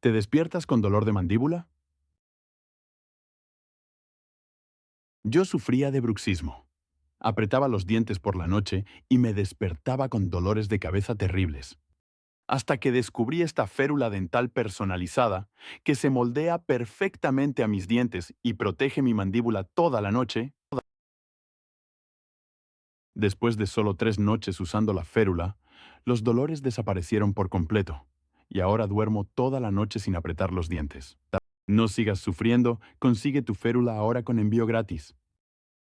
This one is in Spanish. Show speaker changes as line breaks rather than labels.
¿Te despiertas con dolor de mandíbula? Yo sufría de bruxismo. Apretaba los dientes por la noche y me despertaba con dolores de cabeza terribles. Hasta que descubrí esta férula dental personalizada que se moldea perfectamente a mis dientes y protege mi mandíbula toda la noche. Después de solo 3 noches usando la férula, los dolores desaparecieron por completo y ahora duermo toda la noche sin apretar los dientes. No sigas sufriendo, consigue tu férula ahora con envío gratis.